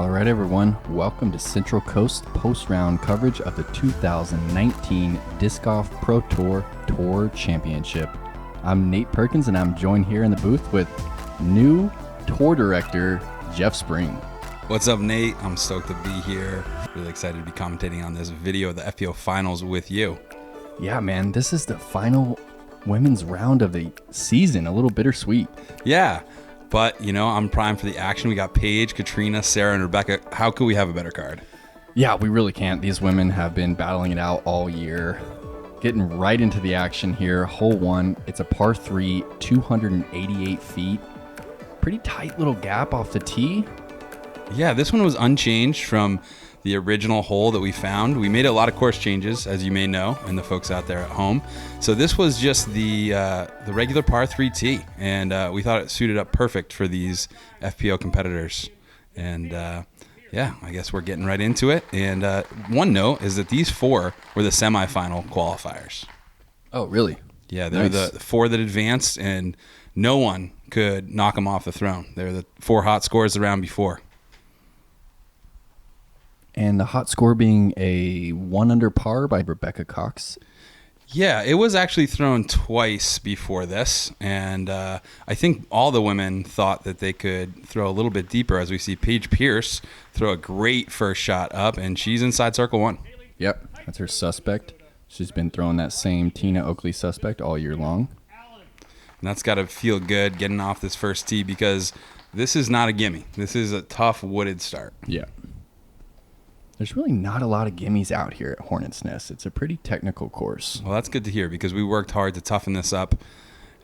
All right, everyone. Welcome to Central Coast post-round coverage of the 2019 Disc Golf Pro Tour Championship. I'm Nate Perkins, and I'm joined here in the booth with new tour director Jeff Spring. What's up, Nate? I'm stoked to be here. Really excited to be commentating on this video of the FPO finals with you. Yeah, man, this is the final women's round of the season. A little bittersweet. Yeah, but, you know, I'm primed for the action. We got Paige, Katrina, Sara, and Rebekah. How could we have a better card? Yeah, we really can't. These women have been battling it out all year. Getting right into the action here. Hole 1, it's a par 3, 288 feet. Pretty tight little gap off the tee. Yeah, this one was unchanged from the original hole that we found. We made a lot of course changes, as you may know, and the folks out there at home. So this was just the regular par 3 tee, and we thought it suited up perfect for these FPO competitors. And yeah, I guess we're getting right into it. And one note is that these 4 were the semifinal qualifiers. Oh, really? Yeah, they're Nice. the 4 that advanced, and no one could knock them off the throne. They're the 4 hot scores the round before. And the hot score being a 1 under par by Rebekah Cox. Yeah, it was actually thrown twice before this, and I think all the women thought that they could throw a little bit deeper, as we see Paige Pierce throw a great first shot up, and she's inside circle 1. Yep, that's her suspect. She's been throwing that same Tina Oakley suspect all year long. And that's got to feel good getting off this first tee, because this is not a gimme. This is a tough wooded start. Yeah. There's really not a lot of gimmies out here at Hornets Nest. It's a pretty technical course. Well, that's good to hear, because we worked hard to toughen this up.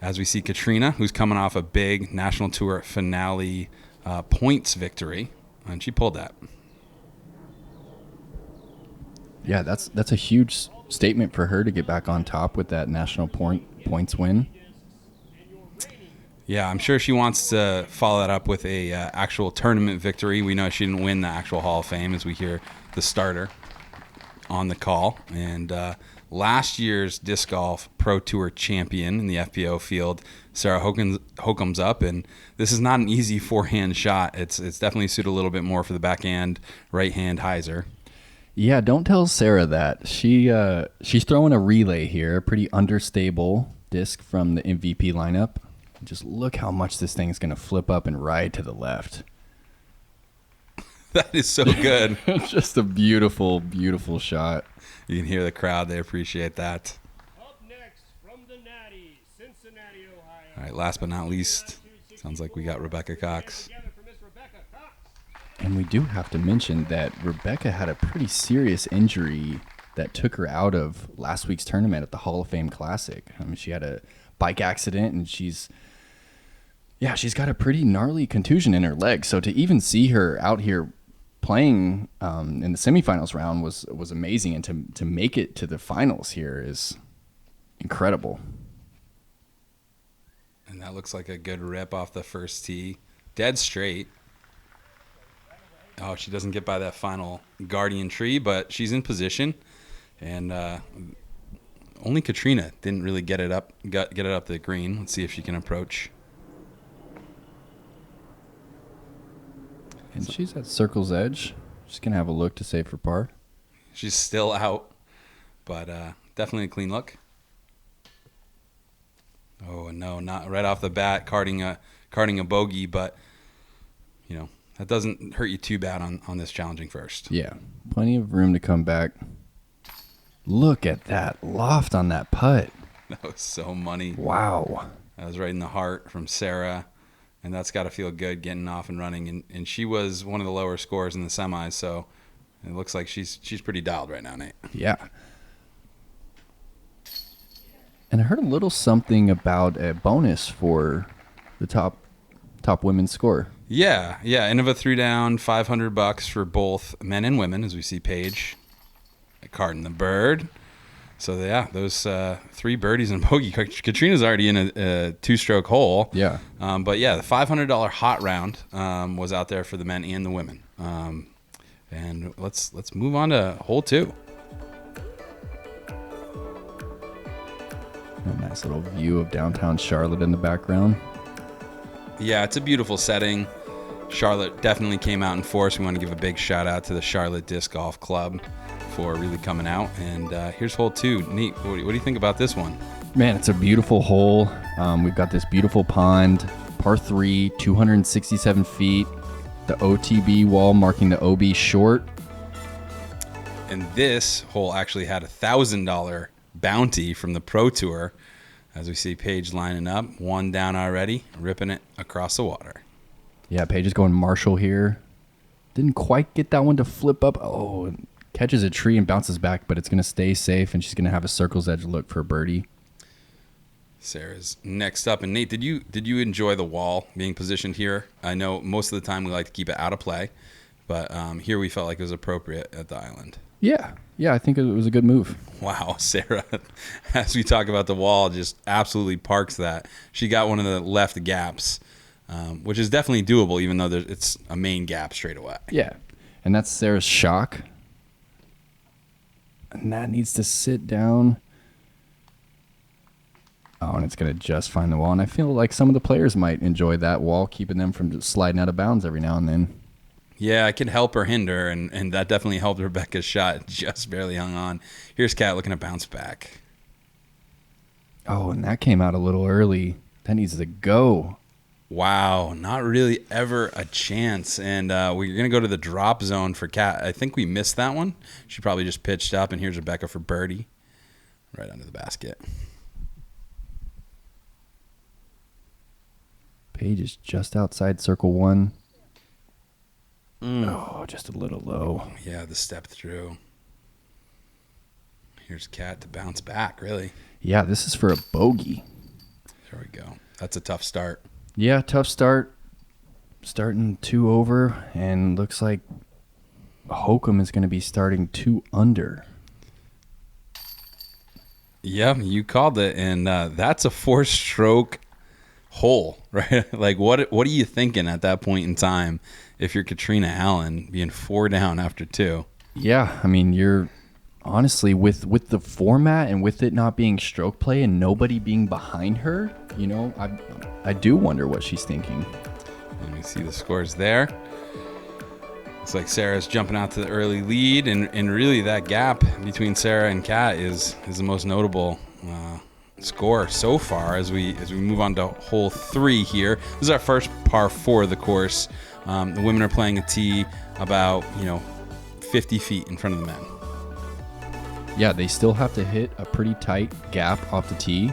As we see Katrina, who's coming off a big National Tour finale points victory, and she pulled that. Yeah, that's a huge statement for her to get back on top with that national points win. Yeah, I'm sure she wants to follow that up with a actual tournament victory. We know she didn't win the actual Hall of Fame, as we hear the starter on the call. And last year's Disc Golf Pro Tour champion in the FPO field, Sara Hogan, Hokom's up, and this is not an easy forehand shot. It's definitely suited a little bit more for the backhand right-hand hyzer. Yeah, don't tell Sara that. She's throwing a relay here, a pretty understable disc from the MVP lineup. Just look how much this thing is going to flip up and ride to the left. That is so good. Just a beautiful, beautiful shot. You can hear the crowd. They appreciate that. Up next from the Natty, Cincinnati, Ohio. All right, last but not least, sounds like we got Rebekah Cox. Together for Miss Rebekah Cox. And we do have to mention that Rebekah had a pretty serious injury that took her out of last week's tournament at the Hall of Fame Classic. I mean, she had a bike accident, and she's got a pretty gnarly contusion in her leg. So to even see her out here playing in the semifinals round was amazing, and to make it to the finals here is incredible. And that looks like a good rip off the first tee. Dead straight. Oh, she doesn't get by that final guardian tree, but she's in position. And only Katrina didn't really get it up the green. Let's see if she can approach. And she's at circle's edge. She's going to have a look to save for par. She's still out, but definitely a clean look. Oh, no, not right off the bat, carding a bogey, but, you know, that doesn't hurt you too bad on this challenging first. Yeah, plenty of room to come back. Look at that loft on that putt. That was so money. Wow. That was right in the heart from Sara, and that's got to feel good getting off and running. And she was one of the lower scores in the semis, so it looks like she's pretty dialed right now, Nate. Yeah. And I heard a little something about a bonus for the top women's score. Yeah. End of a 3-down, $500 for both men and women, as we see Paige carding the bird. So yeah, those 3 birdies and bogey. Katrina's already in a 2-stroke hole. Yeah. But yeah, the $500 hot round was out there for the men and the women. And let's move on to hole 2. A nice little view of downtown Charlotte in the background. Yeah, it's a beautiful setting. Charlotte definitely came out in force. We want to give a big shout out to the Charlotte Disc Golf Club for really coming out. And here's hole 2. Neat. What do you think about this one? Man, it's a beautiful hole. We've got this beautiful pond, par 3, 267 feet. The OTB wall marking the OB short. And this hole actually had $1,000 bounty from the Pro Tour. As we see Paige lining up, 1 down already, ripping it across the water. Yeah, Paige is going Marshall here. Didn't quite get that one to flip up. Oh, catches a tree and bounces back, but it's going to stay safe, and she's going to have a circle's edge look for a birdie. Sarah's next up. And Nate, did you enjoy the wall being positioned here? I know most of the time we like to keep it out of play, but here we felt like it was appropriate at the island. Yeah, I think it was a good move. Wow, Sarah, as we talk about the wall, just absolutely parks that. She got one of the left gaps, which is definitely doable, even though it's a main gap straight away. Yeah, and that's Sarah's shock. And that needs to sit down. Oh, and it's going to just find the wall. And I feel like some of the players might enjoy that wall, keeping them from just sliding out of bounds every now and then. Yeah, I could help or hinder, and that definitely helped Rebekah's shot. Just barely hung on. Here's Kat looking to bounce back. Oh, and that came out a little early. That needs to go. Wow, not really ever a chance. And we're going to go to the drop zone for Kat. I think we missed that one. She probably just pitched up, and here's Rebekah for birdie. Right under the basket. Paige is just outside circle 1. Oh, just a little low. Yeah, the step through. Here's Kat to bounce back, really. Yeah, this is for a bogey. There we go. That's a tough start. Yeah, tough start. Starting 2 over, and looks like Hokom is going to be starting 2 under. Yeah, you called it, and that's a 4-stroke hole, right? Like, what are you thinking at that point in time if you're Katrina Allen being 4 down after 2? Yeah, I mean, you're honestly with the format and with it not being stroke play and nobody being behind her, you know, I do wonder what she's thinking. And we see the scores there. Looks like Sarah's jumping out to the early lead, and really that gap between Sara and Kat is the most notable score so far as we move on to hole 3 here. This is our first par 4 of the course. The women are playing a tee about 50 feet in front of the men. Yeah, they still have to hit a pretty tight gap off the tee.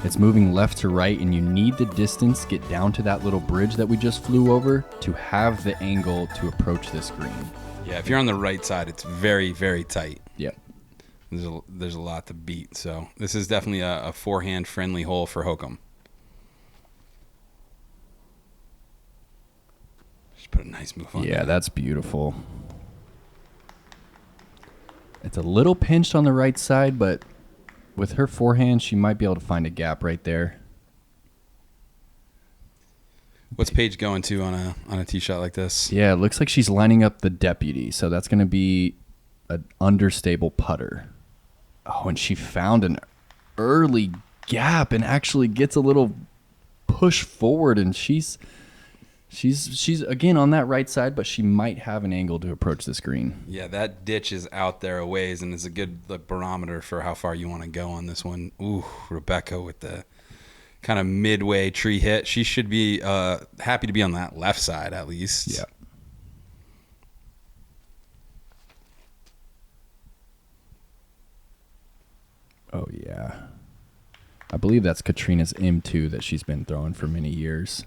It's moving left to right, and you need the distance, get down to that little bridge that we just flew over to have the angle to approach this green. Yeah, if you're on the right side, it's very, very tight. Yep. There's a lot to beat. So this is definitely a forehand friendly hole for Hokom. Just put a nice move on. Yeah, that's beautiful. It's a little pinched on the right side, but with her forehand, she might be able to find a gap right there. What's Paige going to on a tee shot like this? Yeah, it looks like she's lining up the deputy, so that's going to be an understable putter. Oh, and she found an early gap and actually gets a little push forward, and she's again on that right side, but she might have an angle to approach this green. Yeah, that ditch is out there a ways, and it's a good barometer for how far you want to go on this one. Ooh, Rebekah with the kind of midway tree hit. She should be happy to be on that left side at least. Yeah. Oh, yeah. I believe that's Katrina's M2 that she's been throwing for many years.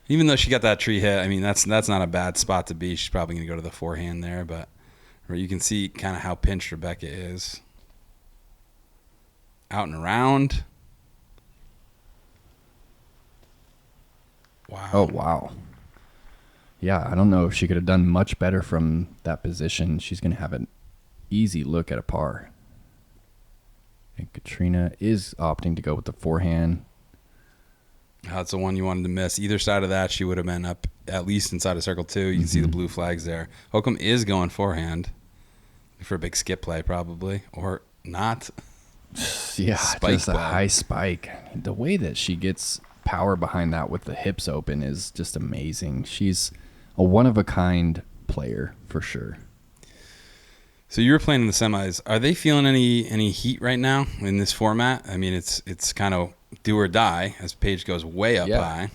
Even though she got that tree hit, I mean, that's not a bad spot to be. She's probably going to go to the forehand there, but you can see kind of how pinched Rebekah is. Out and around. Wow. Oh, wow. Yeah, I don't know if she could have done much better from that position. She's going to have an easy look at a par. And Katrina is opting to go with the forehand. That's the one you wanted to miss. Either side of that, she would have been up at least inside of circle 2. You can see the blue flags there. Hokom is going forehand for a big skip play probably, or not. Yeah, Spike just a play. high spike. The way that she gets power behind that with the hips open is just amazing. She's a one-of-a-kind player for sure. So you were playing in the semis. Are they feeling any heat right now in this format? I mean, it's kind of do or die as Paige goes way up high.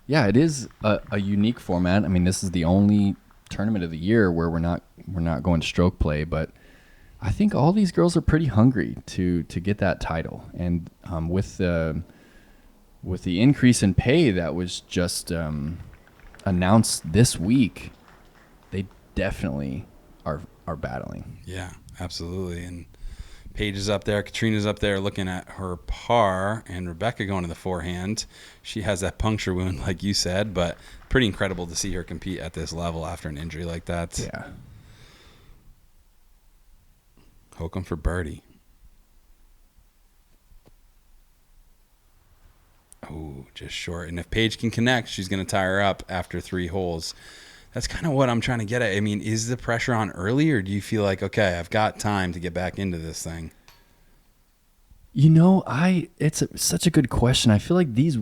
Yeah, it is a unique format. I mean, this is the only tournament of the year where we're not going to stroke play, but I think all these girls are pretty hungry to get that title. And with the increase in pay that was just announced this week, they definitely are battling. Yeah, absolutely. And Paige is up there, Katrina's up there looking at her par, and Rebekah going to the forehand. She has that puncture wound, like you said, but pretty incredible to see her compete at this level after an injury like that. Yeah. Hokom for birdie. Oh, just short. And if Paige can connect, she's going to tie her up after 3 holes. That's kind of what I'm trying to get at. I mean, is the pressure on early, or do you feel like, okay, I've got time to get back into this thing? You know, it's such a good question. I feel like these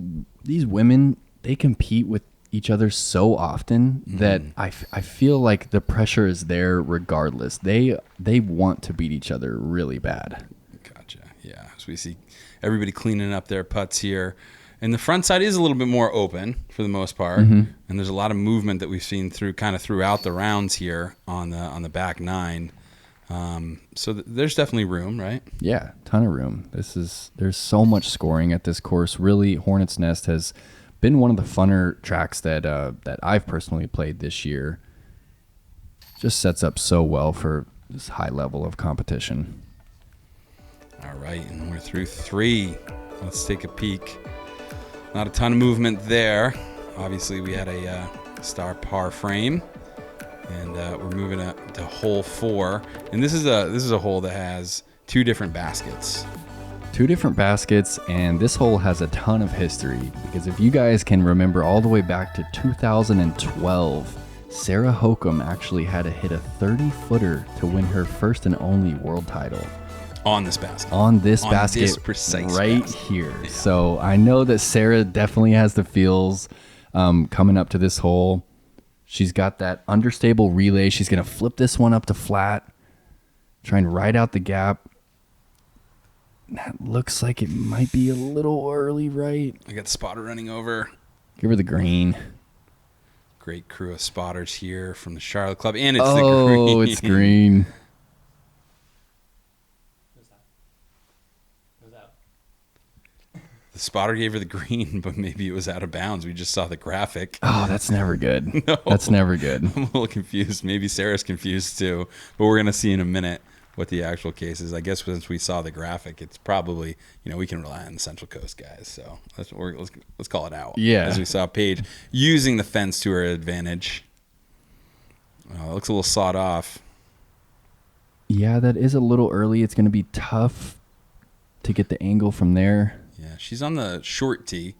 women, they compete with each other so often that I feel like the pressure is there regardless. They want to beat each other really bad. Gotcha. Yeah. So we see everybody cleaning up their putts here. And the front side is a little bit more open for the most part, and there's a lot of movement that we've seen throughout the rounds here on the back 9. So there's definitely room, right? Yeah, ton of room. There's so much scoring at this course. Really, Hornets Nest has been one of the funner tracks that I've personally played this year. Just sets up so well for this high level of competition. All right, and we're through 3. Let's take a peek. Not a ton of movement there. Obviously, we had a star par frame, and we're moving up to hole 4. And this is a hole that has 2 different baskets. 2 different baskets, and this hole has a ton of history because if you guys can remember all the way back to 2012, Sara Hogan actually had to hit a 30-footer to win her first and only world title. On this basket. On this basket, this precise right basket. here. Yeah. So I know that Sara definitely has the feels coming up to this hole. She's got that understable relay. She's going to flip this one up to flat, try and ride out the gap. That looks like it might be a little early, right? I got the spotter running over. Give her the green. Great crew of spotters here from the Charlotte Club, and it's the green. Oh, it's green. The spotter gave her the green, but maybe it was out of bounds. We just saw the graphic. Oh, that's never good. No. That's never good. I'm a little confused. Maybe Sarah's confused too, but we're going to see in a minute what the actual case is. I guess since we saw the graphic, it's probably, we can rely on the Central Coast guys. So let's call it out. Yeah. As we saw Paige using the fence to her advantage. It looks a little sawed off. Yeah, that is a little early. It's going to be tough to get the angle from there. Yeah, she's on the short tee,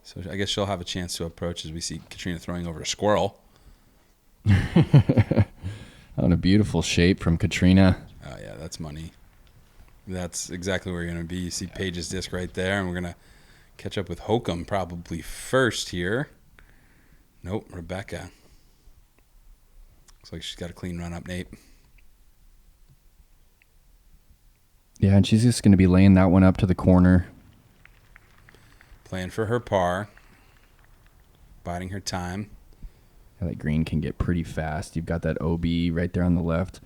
so I guess she'll have a chance to approach as we see Katrina throwing over a squirrel. On a beautiful shape from Katrina. Oh, yeah, that's money. That's exactly where you're going to be. You see Paige's disc right there, and we're going to catch up with Hokom probably first here. Nope, Rebekah. Looks like she's got a clean run up, Nate. Yeah, and she's just going to be laying that one up to the corner. Playing for her par. Biding her time. Yeah, that green can get pretty fast. You've got that OB right there on the left.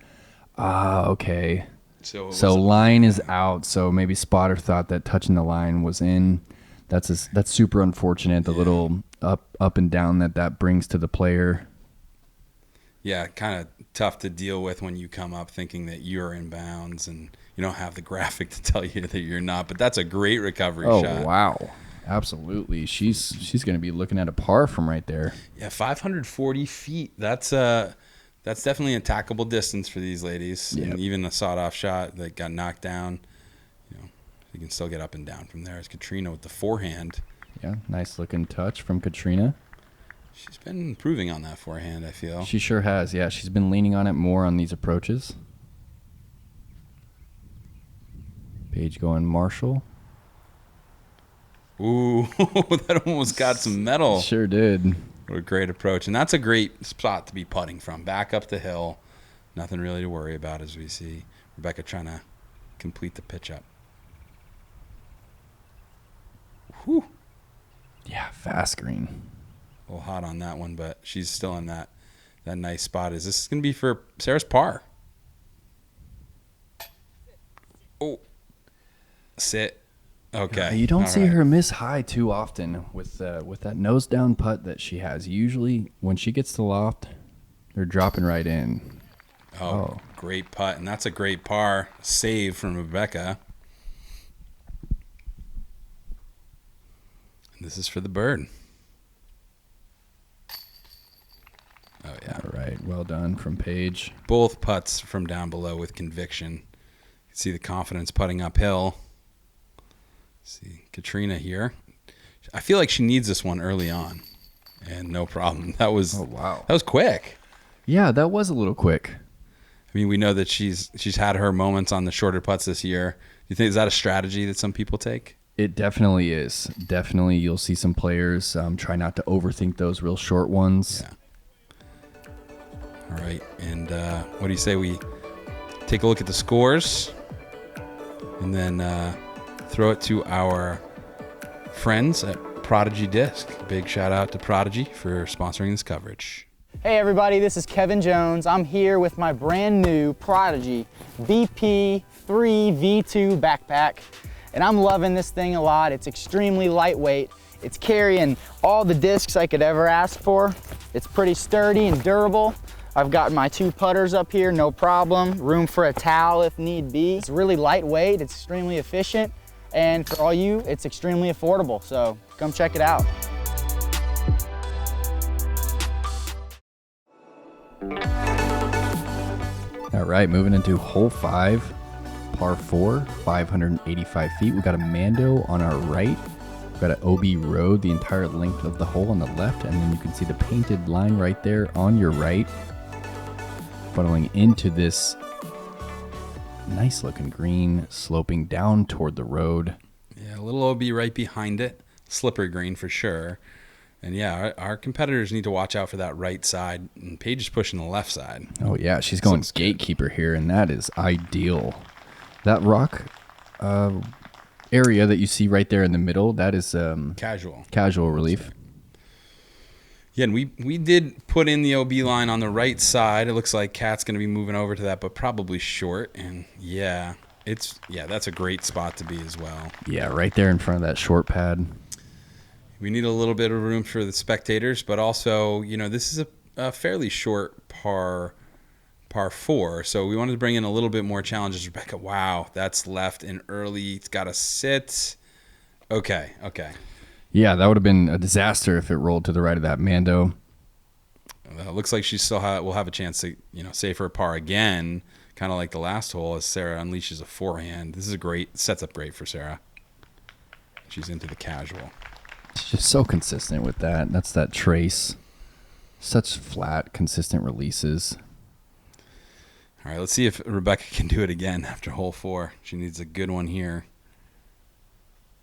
Okay. So line is out. So maybe spotter thought that touching the line was in. That's super unfortunate. The little up and down that brings to the player. Yeah, kind of tough to deal with when you come up thinking that you're in bounds and you don't have the graphic to tell you that you're not. But that's a great recovery shot. Oh, wow. Absolutely. She's going to be looking at a par from right there. Yeah, 540 feet. That's definitely a attackable distance for these ladies. Yep. And even a sawed-off shot that got knocked down, you can still get up and down from there. It's Katrina with the forehand. Yeah, nice looking touch from Katrina. She's been improving on that forehand, I feel. She sure has. Yeah, she's been leaning on it more on these approaches. Paige going Marshall. Ooh, that almost got some metal. Sure did. What a great approach. And that's a great spot to be putting from. Back up the hill. Nothing really to worry about as we see Rebekah trying to complete the pitch up. Whew. Yeah, fast green. A little hot on that one, but she's still in that nice spot. Is this going to be for Sarah's par? Oh. Sit. Okay. You don't All see right. her miss high too often with that nose down putt that she has. Usually when she gets to loft, they're dropping right in. Oh, great putt. And that's a great par save from Rebekah. And this is for the bird. Oh, yeah. All right. Well done from Paige. Both putts from down below with conviction. You can see the confidence putting uphill. See Katrina here. I feel like she needs this one early on. And no problem. That was wow. That was quick. Yeah, that was a little quick. I mean, we know that she's had her moments on the shorter putts this year. Do you think is that a strategy that some people take? It definitely is. Definitely, you'll see some players try not to overthink those real short ones. Yeah. All right. And what do you say we take a look at the scores and then throw it to our friends at Prodigy Disc. Big shout out to Prodigy for sponsoring this coverage. Hey everybody, this is Kevin Jones. I'm here with my brand new Prodigy BP3 V2 backpack, and I'm loving this thing a lot. It's extremely lightweight. It's carrying all the discs I could ever ask for. It's pretty sturdy and durable. I've got my 2 putters up here, no problem. Room for a towel if need be. It's really lightweight, it's extremely efficient, and for all you, it's extremely affordable, so come check it out. All right, moving into hole 5, par 4, 585 feet. We've got a Mando on our right. We've got an OB road the entire length of the hole on the left, and then you can see the painted line right there on your right, funneling into this nice looking green, sloping down toward the road. Yeah, a little OB right behind it. Slippery green for sure. And yeah, our competitors need to watch out for that right side. And Paige is pushing the left side. Oh yeah, she's going Looks good. gatekeeper here, and that is ideal. That rock area that you see right there in the middle, that is casual relief. Yeah, and we did put in the OB line on the right side. It looks like Kat's going to be moving over to that, but probably short. And yeah, that's a great spot to be as well. Yeah, right there in front of that short pad. We need a little bit of room for the spectators, but also, this is a fairly short par 4, so we wanted to bring in a little bit more challenges. Rebekah, wow, that's left and early. It's got to sit. Okay. Yeah, that would have been a disaster if it rolled to the right of that Mando. Looks like she still will have a chance to, save her par again, kind of like the last hole as Sara unleashes a forehand. This is sets up great for Sara. She's into the casual. She's just so consistent with that. That's that trace. Such flat, consistent releases. All right, let's see if Rebekah can do it again after hole 4. She needs a good one here.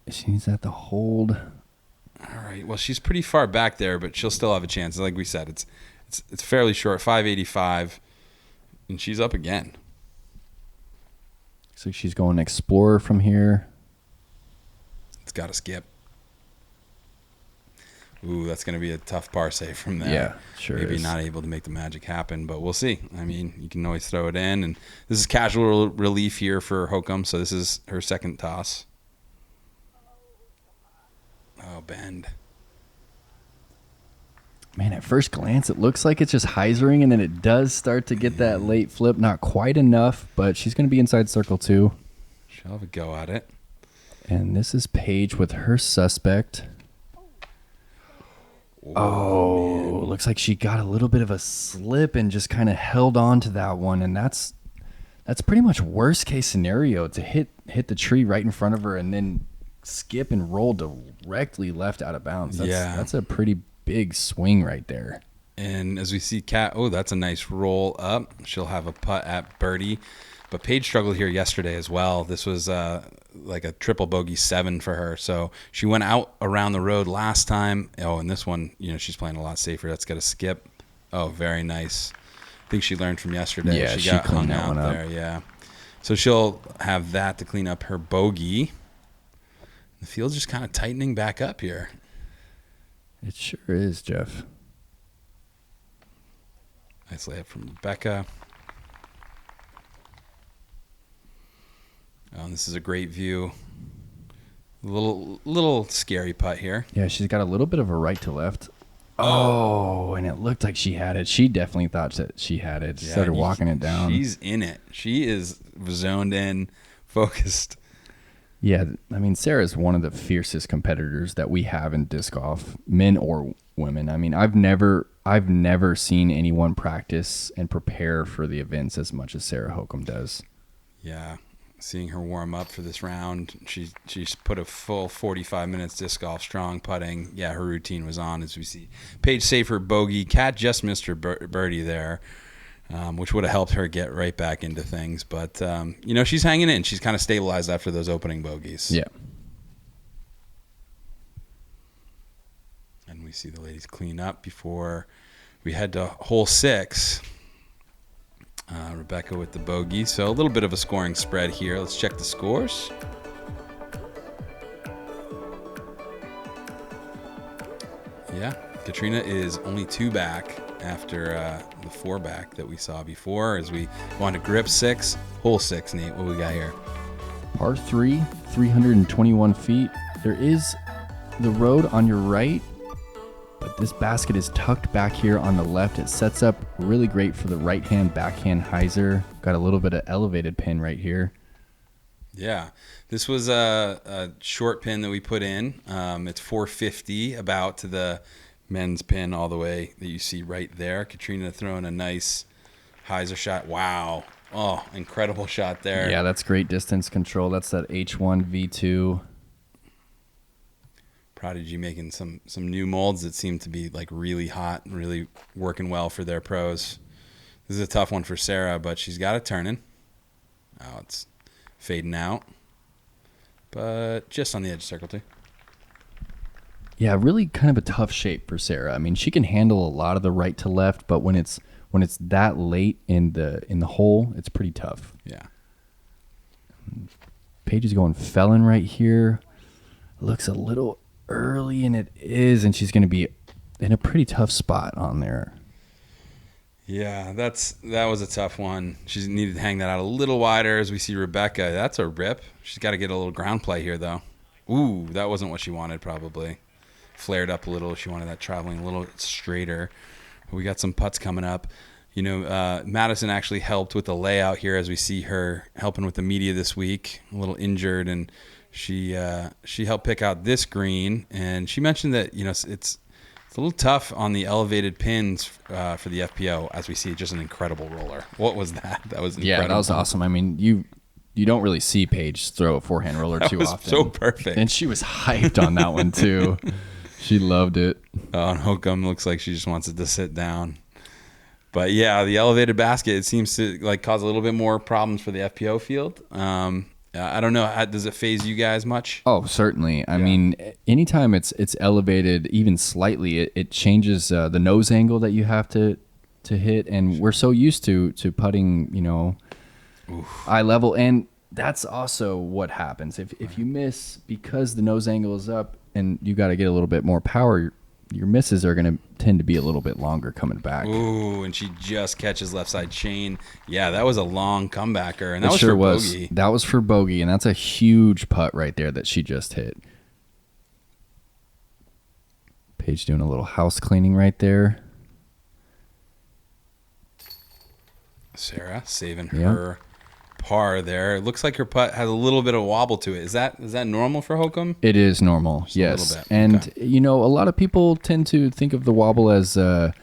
She needs that to hold. All right. Well, she's pretty far back there, but she'll still have a chance. Like we said, it's fairly short, 585, and she's up again. Looks like she's going Explorer from here. It's got to skip. Ooh, that's going to be a tough par save from there. Yeah, sure Maybe is. not able to make the magic happen, but we'll see. I mean, you can always throw it in. And this is casual relief here for Hokom, so this is her second toss. Oh, bend. Man, at first glance, it looks like it's just hyzering, and then it does start to get that late flip. Not quite enough, but she's going to be inside circle 2. She'll have a go at it. And this is Paige with her suspect. Oh, looks like she got a little bit of a slip and just kind of held on to that one. And that's pretty much worst case scenario, to hit the tree right in front of her and then skip and roll directly left out of bounds. That's a pretty big swing right there. And as we see Kat, that's a nice roll up. She'll have a putt at birdie. But Paige struggled here yesterday as well. This was like a triple bogey 7 for her. So she went out around the road last time. Oh, and this one, she's playing a lot safer. That's got a skip. Oh, very nice. I think she learned from yesterday. Yeah, she got hung cleaned that out one up. there. Yeah. So she'll have that to clean up her bogey. The field's just kind of tightening back up here. It sure is, Jeff. Nice layup from Rebekah. Oh, and this is a great view. A little scary putt here. Yeah, she's got a little bit of a right to left. Oh, and it looked like she had it. She definitely thought that she had it. Yeah, Started walking it down. She's in it. She is zoned in, focused. Yeah, I mean, Sarah's one of the fiercest competitors that we have in disc golf, men or women. I mean, I've never seen anyone practice and prepare for the events as much as Sara Hogan does. Yeah, seeing her warm up for this round, she's put a full 45 minutes disc golf, strong putting. Yeah, her routine was on, as we see. Paige saved her bogey. Kat just missed her birdie there, which would have helped her get right back into things. But, she's hanging in. She's kind of stabilized after those opening bogeys. Yeah. And we see the ladies clean up before we head to hole 6. Rebekah with the bogey. So a little bit of a scoring spread here. Let's check the scores. Yeah, Katrina is only 2 back after the 4 back that we saw before as we go on to grip 6. Hole 6, Nate. What we got here? Par 3, 321 feet. There is the road on your right, but this basket is tucked back here on the left. It sets up really great for the right-hand backhand hyzer. Got a little bit of elevated pin right here. Yeah, this was a short pin that we put in. It's 450 about to the men's pin all the way that you see right there. Katrina throwing a nice hyzer shot. Wow. Oh, incredible shot there. Yeah, that's great distance control. That's that H1 V2. Prodigy making some new molds that seem to be like really hot and really working well for their pros. This is a tough one for Sara, but she's got it turning. Oh, it's fading out, but just on the edge of circle 2. Yeah, really kind of a tough shape for Sara. I mean, she can handle a lot of the right to left, but when it's that late in the hole, it's pretty tough. Yeah. Paige is going felon right here. Looks a little early, and it is, and she's going to be in a pretty tough spot on there. Yeah, that was a tough one. She needed to hang that out a little wider as we see Rebekah. That's a rip. She's got to get a little ground play here, though. Ooh, that wasn't what she wanted, probably. Flared up a little. She wanted that traveling a little straighter. We got some putts coming up. Madison actually helped with the layout here as we see her helping with the media this week. A little injured, and she helped pick out this green. And she mentioned that it's a little tough on the elevated pins for the FPO as we see just an incredible roller. What was that? That was incredible. Yeah, that was awesome. I mean, you don't really see Paige throw a forehand roller that too was often. So perfect. And she was hyped on that one too. She loved it. On Hokom, looks like she just wants it to sit down. But yeah, the elevated basket, it seems to cause a little bit more problems for the FPO field. I don't know. Does it phase you guys much? Oh, certainly. I mean, anytime it's elevated even slightly, it changes the nose angle that you have to hit, and we're so used to putting, eye level, and that's also what happens if you miss because the nose angle is up, and you got to get a little bit more power. Your misses are going to tend to be a little bit longer coming back. Ooh, and she just catches left side chain. Yeah, that was a long comebacker, and that It was sure for was. bogey. That was for bogey, and that's a huge putt right there that she just hit. Paige doing a little house cleaning right there. Sara saving her par there. It looks like her putt has a little bit of wobble to it. Is that normal for Hokom? It is normal, Just yes. a little bit. And Okay. a lot of people tend to think of the wobble as a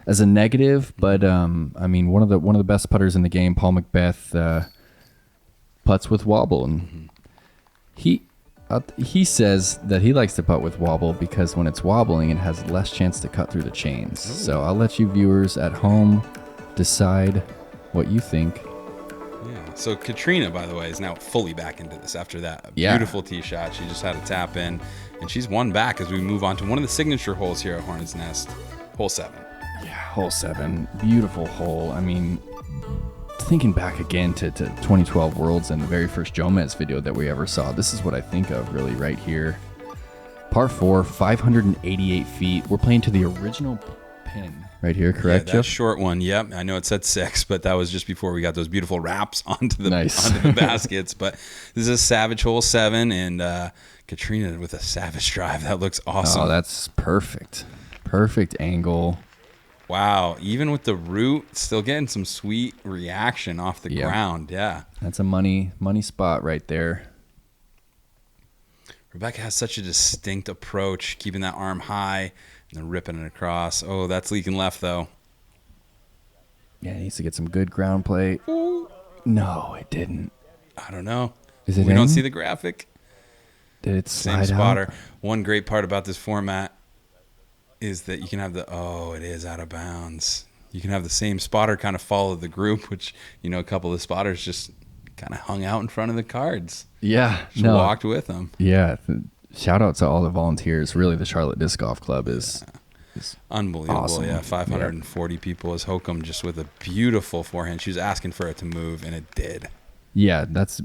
negative, but I mean, one of the best putters in the game, Paul Macbeth, putts with wobble, and he says that he likes to putt with wobble because when it's wobbling, it has less chance to cut through the chains. Ooh. So I'll let you viewers at home decide what you think. Yeah. So Katrina, by the way, is now fully back into this after that Yeah. beautiful tee shot. She just had a tap in, and she's one back as we move on to one of the signature holes here at Hornets Nest, hole 7. Yeah, hole 7, beautiful hole. I mean, thinking back again to 2012 Worlds and the very first Jomez video that we ever saw, this is what I think of really right here. Par 4, 588 feet. We're playing to the original pin right here, correct, Yeah, that Jeff? short one. Yep, I know it said 6, but that was just before we got those beautiful wraps onto the Nice. onto the baskets. But this is a savage hole 7, and Katrina with a savage drive. That looks awesome. Oh, that's perfect. Perfect angle. Wow, even with the root, still getting some sweet reaction off the Yeah. ground. Yeah. That's a money spot right there. Rebekah has such a distinct approach, keeping that arm high and then ripping it across. Oh, that's leaking left, though. Yeah, he needs to get some good ground play. No, it didn't. I don't know. Is it We don't in? see the graphic. Did it Same slide spotter. out? One great part about this format is that you can have it is out of bounds. You can have the same spotter kind of follow the group, which, a couple of the spotters just kind of hung out in front of the cards. Yeah, Just walked with them. Yeah, shout out to all the volunteers. Really, the Charlotte Disc Golf Club is Unbelievable. Awesome. Yeah, 540 people as Hokom just with a beautiful forehand. She was asking for it to move, and it did. Yeah, that's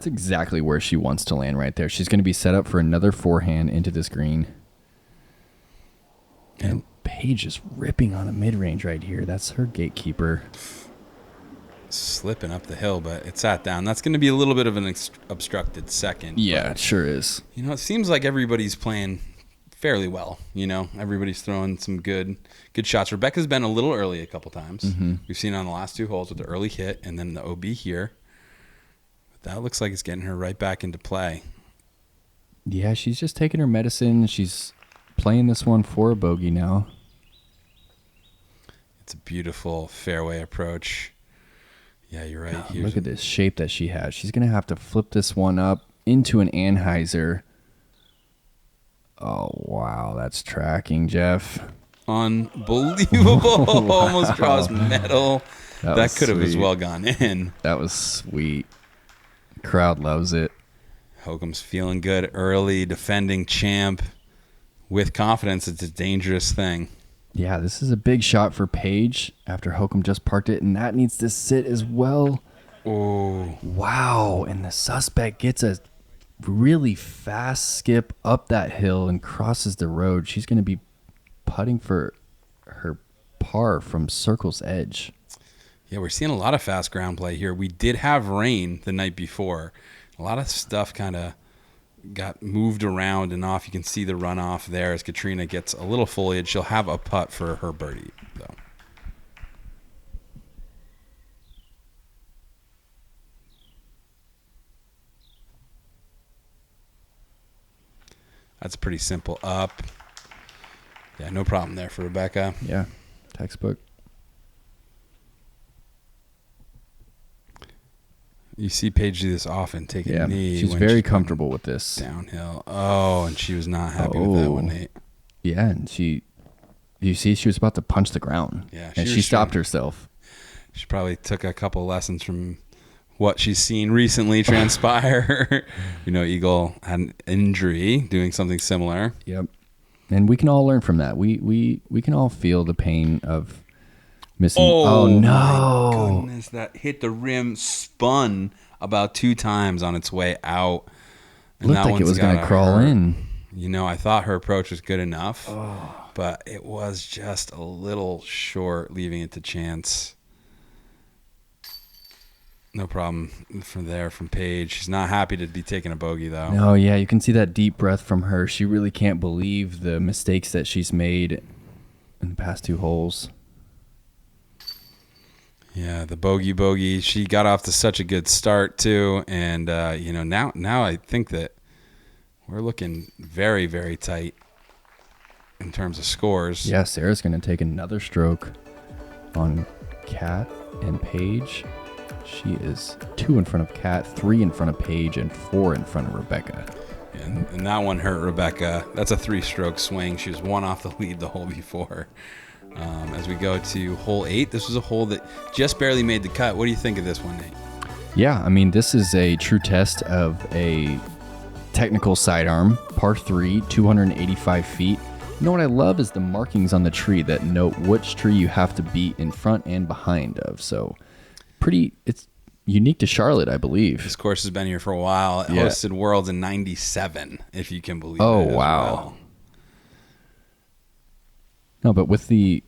exactly where she wants to land right there. She's going to be set up for another forehand into this green. And Paige is ripping on a mid-range right here. That's her gatekeeper. Slipping up the hill, but it sat down. That's going to be a little bit of an obstructed second. Yeah, it sure is. It seems like everybody's playing fairly well. Everybody's throwing some good shots. Rebekah's been a little early a couple times. Mm-hmm. We've seen on the last 2 holes with the early hit and then the OB here. But that looks like it's getting her right back into play. Yeah, she's just taking her medicine. She's playing this one for a bogey now. It's a beautiful fairway approach. Yeah, you're right. God, look at this shape that she has. She's going to have to flip this one up into an Anheuser. Oh, wow. That's tracking, Jeff. Unbelievable. Wow. Almost draws metal. That That was could have as sweet. well gone in. That was sweet. Crowd loves it. Hokum's feeling good early, defending champ. With confidence, it's a dangerous thing. Yeah, this is a big shot for Paige after Hokom just parked it, and that needs to sit as well. Oh, Wow, and the suspect gets a really fast skip up that hill and crosses the road. She's going to be putting for her par from circle's edge. yeah, we're seeing a lot of fast ground play here. We did have rain the night before. A lot of stuff kind of got moved around and off. You can see the runoff there as Katrina gets a little foliage. She'll have a putt for her birdie, though. That's pretty simple up. Yeah, no problem there for Rebekah. Yeah, textbook. You see Paige do this often, taking Yeah, a knee. she's when very going comfortable with this. downhill. Oh, and she was not happy with that one, Oh. Nate. Yeah, and you see she was about to punch the ground. Yeah, and she she was stopped trying- herself. She probably took a couple lessons from what she's seen recently transpire. Eagle had an injury doing something similar. Yep. And we can all learn from that. We can all feel the pain of missing. Oh, my no. goodness, that hit the rim, spun about 2 times on its way out. And Looked that like it one's was going to gotta crawl hurt. in. I thought her approach was good enough, but it was just a little short, leaving it to chance. No problem from Paige. She's not happy to be taking a bogey, though. No, yeah, you can see that deep breath from her. She really can't believe the mistakes that she's made in the past 2 holes. Yeah, the bogey. She got off to such a good start, too. And, now I think that we're looking very, very tight in terms of scores. Yeah, Sarah's going to take another stroke on Kat and Paige. She is 2 in front of Kat, 3 in front of Paige, and 4 in front of Rebekah. And that one hurt Rebekah. That's a 3-stroke swing. She was 1 off the lead the hole before. As we go to hole 8, this was a hole that just barely made the cut. What do you think of this one, Nate? Yeah, I mean, this is a true test of a technical sidearm, par 3, 285 feet. You know what I love is the markings on the tree that note which tree you have to beat in front and behind of. So it's unique to Charlotte, I believe. This course has been here for a while. It Yeah. hosted Worlds in '97, if you can believe Oh, it. as wow. well. No, but with the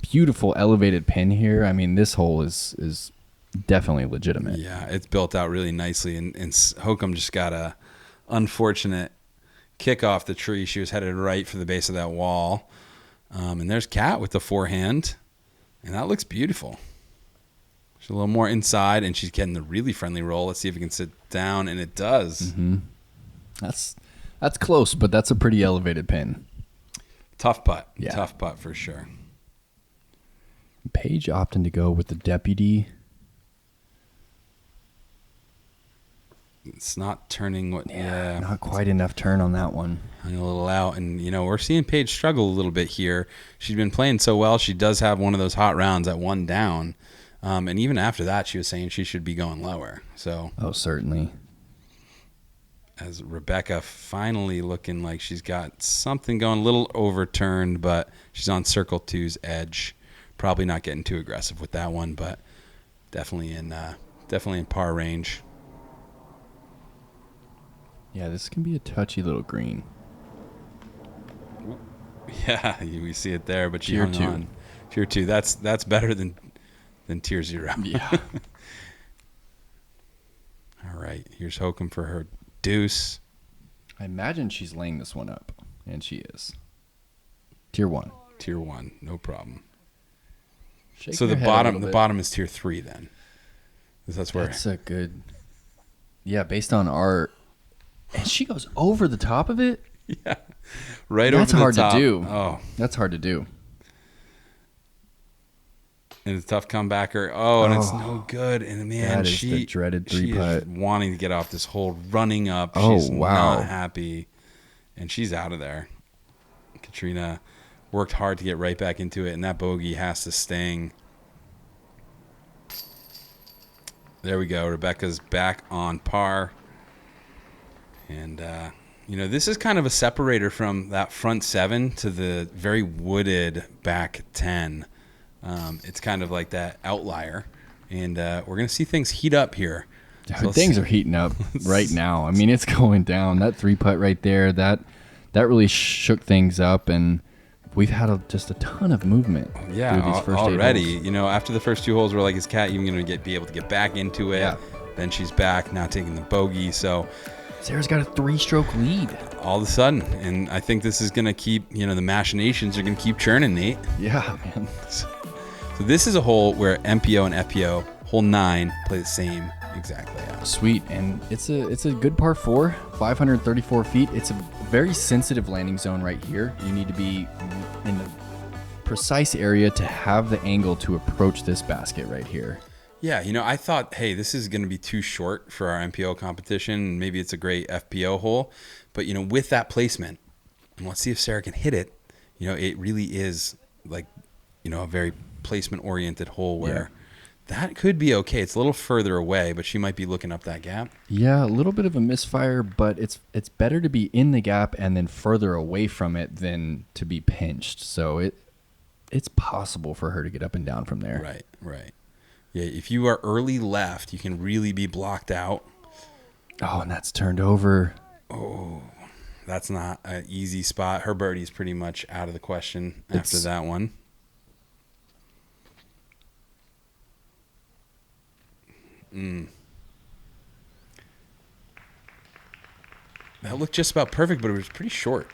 beautiful elevated pin here, I mean, this hole is definitely legitimate. Yeah, it's built out really nicely, and Hokom just got a unfortunate kick off the tree. She was headed right for the base of that wall, and there's Kat with the forehand, and that looks beautiful. She's a little more inside, and she's getting the really friendly roll. Let's see if it can sit down, and it does. Mm-hmm. That's close, but that's a pretty elevated pin. Tough putt. Yeah. Tough putt for sure. Paige opting to go with the deputy. It's not turning what. Yeah. Not quite enough turn on that one. A little out, and we're seeing Paige struggle a little bit here. She's been playing so well. She does have one of those hot rounds at one down, and even after that, she was saying she should be going lower. So, Oh, certainly. as Rebekah finally looking like she's got something going, a little overturned, but she's on circle two's edge. Probably not getting too aggressive with that one, but definitely in par range. Yeah, this can be a touchy little green. Yeah, we see it there, but she Tier hung 2. on. Tier 2. That's better than tier 0. Yeah. All right, here's Hokom for her deuce. I imagine she's laying this one up, and she is. Tier 1. Tier 1, no problem. Shaking So her the head a bottom little the bit. bottom is tier 3 then. 'Cause that's where That's a good. Yeah, based on our. And she goes over the top of it? yeah, right That's over hard the to top. do. Oh, That's hard to do. and it's a tough comebacker. Oh, and it's Oh. no good. And man, That is the dreaded she three-putt. is wanting to get off this hole, running up. Oh, She's wow. not happy, and she's out of there. Katrina worked hard to get right back into it, and that bogey has to sting. There we go. Rebekah's back on par. And, this is kind of a separator from that front 7 to the very wooded back 10. It's kind of like that outlier. And we're going to see things heat up here. So Things are heating up right now. I mean, it's going down. That 3-putt right there, that really shook things up, and we've had just a ton of movement. Yeah, through these first 8 already. holes. After the first 2 holes, we're like, is Kat even going to be able to get back into it? Yeah. Then she's back, now taking the bogey. So Sarah's got a 3-stroke lead. all of a sudden, and I think this is going to keep, the machinations are going to keep churning, Nate. Yeah, man. So this is a hole where MPO and FPO, hole 9, play the same exact layout. Sweet, and it's a good par 4, 534 feet. It's a very sensitive landing zone right here. You need to be in the precise area to have the angle to approach this basket right here. Yeah, I thought, hey, this is going to be too short for our MPO competition. Maybe it's a great FPO hole. But, with that placement, and let's see if Sarah can hit it, it really is like, a very placement-oriented hole where that could be okay. It's a little further away, but she might be looking up that gap. Yeah, a little bit of a misfire, but it's better to be in the gap and then further away from it than to be pinched. So it's possible for her to get up and down from there. Right. Yeah, if you are early left, you can really be blocked out. Oh, and that's turned over. Oh, that's not an easy spot. Her birdie's pretty much out of the question after that one. That looked just about perfect, but it was pretty short.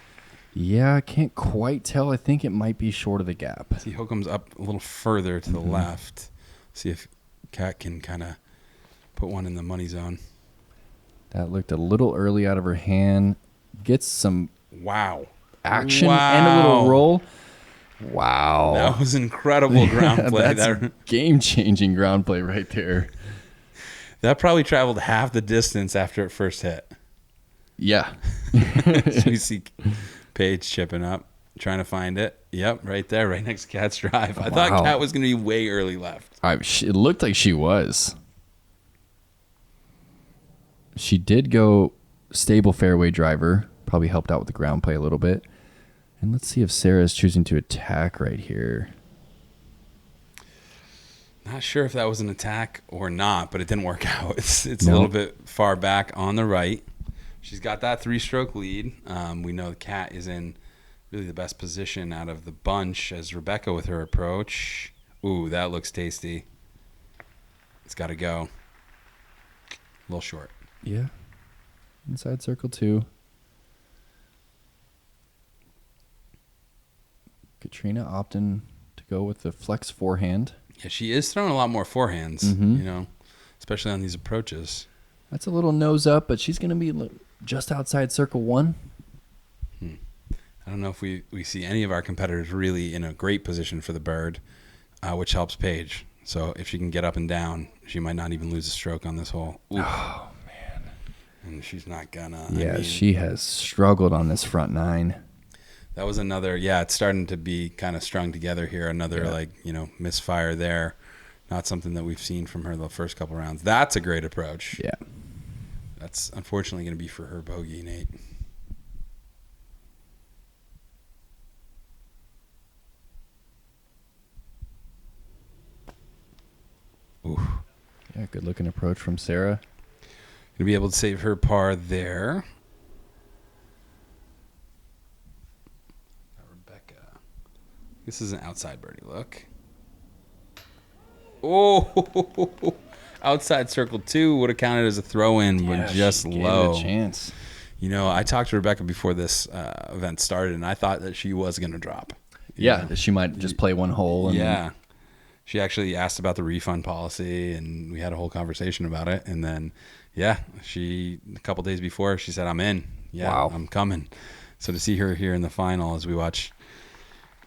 Yeah, I can't quite tell. I think it might be short of the gap. See, Hokom's up a little further to the left. See if Kat can kind of put one in the money zone. That looked a little early out of her hand. Gets some Wow. action and a little roll. Wow. That was incredible ground play. That's game-changing ground play right there. That probably traveled half the distance after it first hit. Yeah. So we see Paige chipping up, trying to find it. Yep, right there, right next to Kat's drive. I thought Wow. Kat was going to be way early left. It looked like she was. She did go stable fairway driver, probably helped out with the ground play a little bit. And let's see if Sara is choosing to attack right here. Not sure if that was an attack or not, but it didn't work out. It's Nope. a little bit far back on the right. She's got that 3-stroke lead. We know the Cat is in really the best position out of the bunch as Rebekah with her approach. Ooh, that looks tasty. It's got to go. A little short. Yeah. Inside circle 2. Katrina opting to go with the flex forehand. Yeah, she is throwing a lot more forehands, Mhm. you know, especially on these approaches. That's a little nose up, but she's going to be just outside circle 1. I don't know if we see any of our competitors really in a great position for the bird, which helps Paige. So if she can get up and down, she might not even lose a stroke on this hole. Oof. Oh, man. And she's not gonna. Yeah, I mean, she has struggled on this front 9. that was another. Yeah, it's starting to be kind of strung together here. Another misfire there. Not something that we've seen from her the first couple rounds. That's a great approach. Yeah. That's unfortunately going to be for her bogey, Nate. Ooh. Yeah, good looking approach from Sara. Going to be able to save her par there. Rebekah. This is an outside birdie look. Oh, outside circle 2 would have counted as a throw-in, but just she gave it low. a chance. You know, I talked to Rebekah before this event started, and I thought that she was going to drop. Yeah, she might just play one hole. And Yeah. She actually asked about the refund policy, and we had a whole conversation about it. And then, a couple days before, she said, I'm in. Yeah, Wow. I'm coming. So to see her here in the final as we watch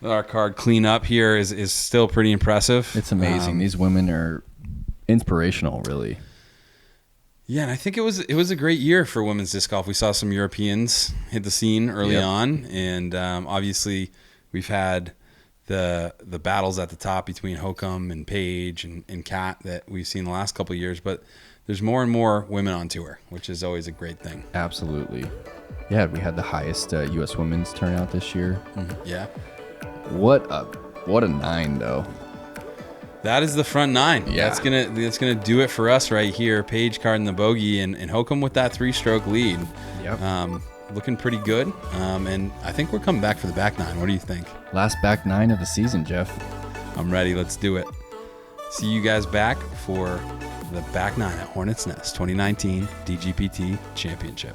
our card clean up here is still pretty impressive. It's amazing. These women are inspirational, really. Yeah, and I think it was a great year for women's disc golf. We saw some Europeans hit the scene early Yep. on, and obviously we've had the battles at the top between Hokom and Paige and Kat that we've seen the last couple of years, but there's more and more women on tour, which is always a great thing. Absolutely. Yeah, we had the highest U.S. women's turnout this year. Yeah. What a 9, though. That is the front 9. Yeah. That's gonna do it for us right here. Paige carding the bogey and Hokom with that 3-stroke lead. Yep. Looking pretty good. And I think we're coming back for the back 9. What do you think? Last back 9 of the season, Jeff. I'm ready. Let's do it. See you guys back for the back 9 at Hornets Nest 2019 DGPT Championship.